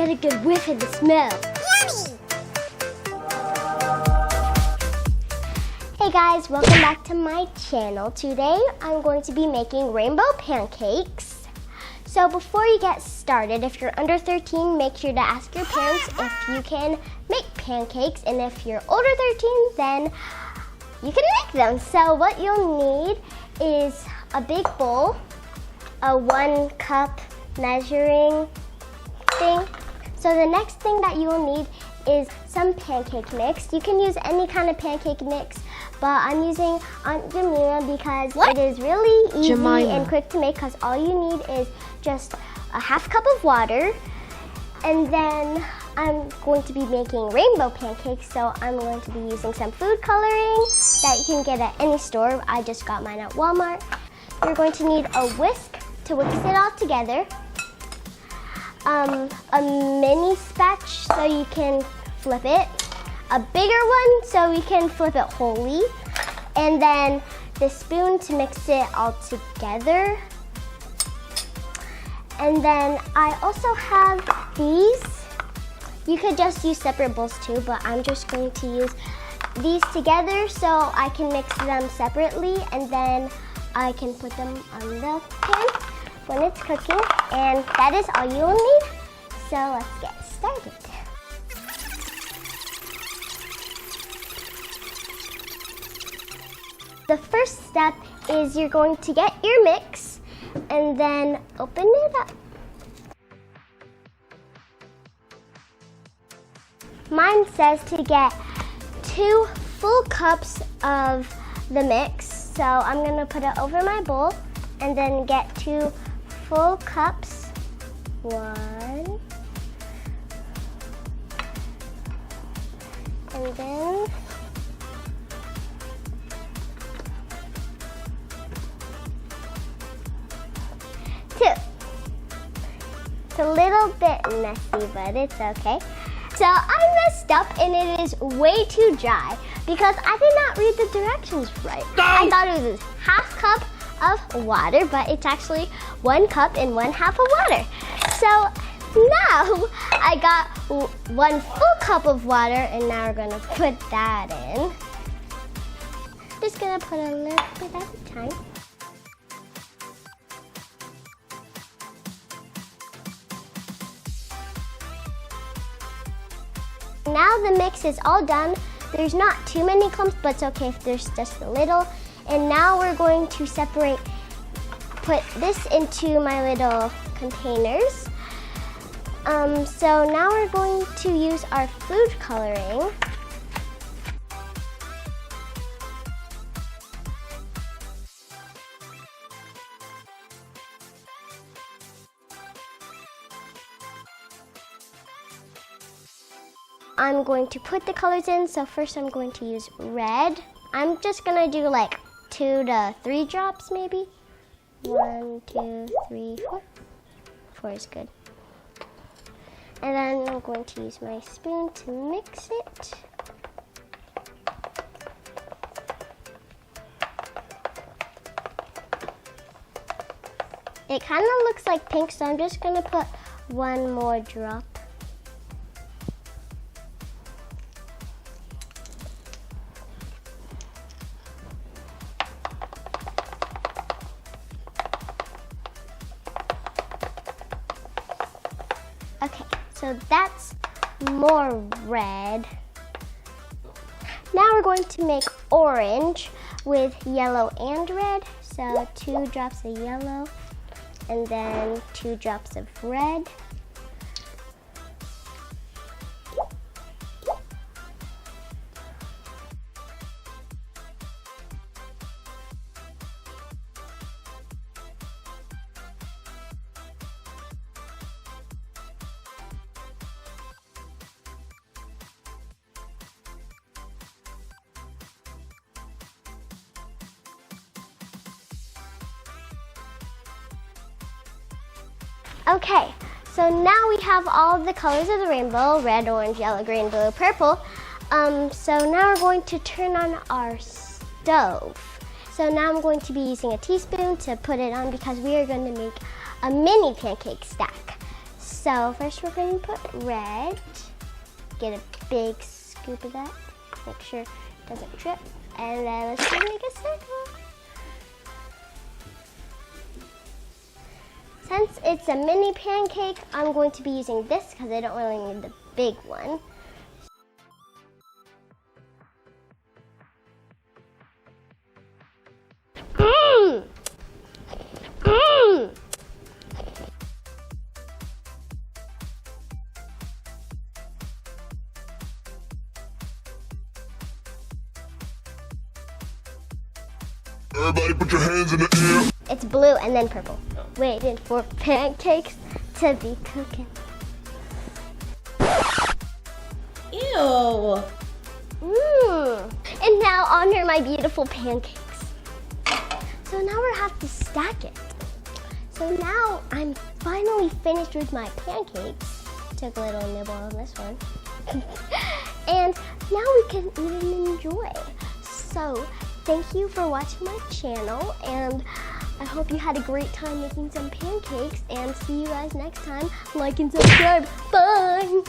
get a good whiff of the smell. Hey guys, welcome back to my channel. Today I'm going to be making rainbow pancakes. So before you get started, if you're under 13, make sure to ask your parents if you can make pancakes, and if you're older 13, then you can make them. So what you'll need is a big bowl, a 1 cup measuring thing. So the next thing that you will need is some pancake mix. You can use any kind of pancake mix, but I'm using Aunt Jemima because it is really easy and quick to make, because all you need is just a 1/2 cup of water. And then I'm going to be making rainbow pancakes, so I'm going to be using some food coloring that you can get at any store. I just got mine at Walmart. You're going to need a whisk to whisk it all together, a mini spatch so you can flip it, a bigger one so you can flip it wholly, and then the spoon to mix it all together. And then I also have these. You could just use separate bowls too, but I'm just going to use these together so I can mix them separately, and then I can put them on the pan when it's cooking. And that is all you will need. So let's get started. The first step is you're going to get your mix and then open it up. Mine says to get 2 full cups of the mix. So I'm gonna put it over my bowl and then get 2 full cups. 1. And then 2. It's a little bit messy, but it's okay. So I messed up and it is way too dry because I did not read the directions right. I thought it was 1/2 cup of water, but it's actually 1 cup and 1/2 of water. So now I got 1 full cup of water, and now we're gonna put that in. Just gonna put a little bit at a time. Now the mix is all done. There's not too many clumps, but it's okay if there's just a little. And now we're going to put this into my little containers. So now we're going to use our food coloring. I'm going to put the colors in. So first I'm going to use red. I'm just gonna do like 2 to 3 drops maybe. 1, 2, 3, 4. 4 is good. And then I'm going to use my spoon to mix it. It kind of looks like pink, so I'm just gonna put 1 more drop. Okay, so that's more red. Now we're going to make orange with yellow and red. So 2 drops of yellow and then 2 drops of red. Okay, so now we have all of the colors of the rainbow: red, orange, yellow, green, blue, purple. So now we're going to turn on our stove. So now I'm going to be using a teaspoon to put it on because we are going to make a mini pancake stack. So first we're going to put red. Get a big scoop of that. Make sure it doesn't drip. And then let's just make a circle. Since it's a mini pancake, I'm going to be using this because I don't really need the big one. Everybody put your hands in the air. It's blue and then purple. Waiting for pancakes to be cooking. Ew. And now honor my beautiful pancakes. So now we have to stack it. So now I'm finally finished with my pancakes. Took a little nibble on this one. And now we can eat and enjoy. So thank you for watching my channel, and I hope you had a great time making some pancakes, and see you guys next time. Like and subscribe. Bye!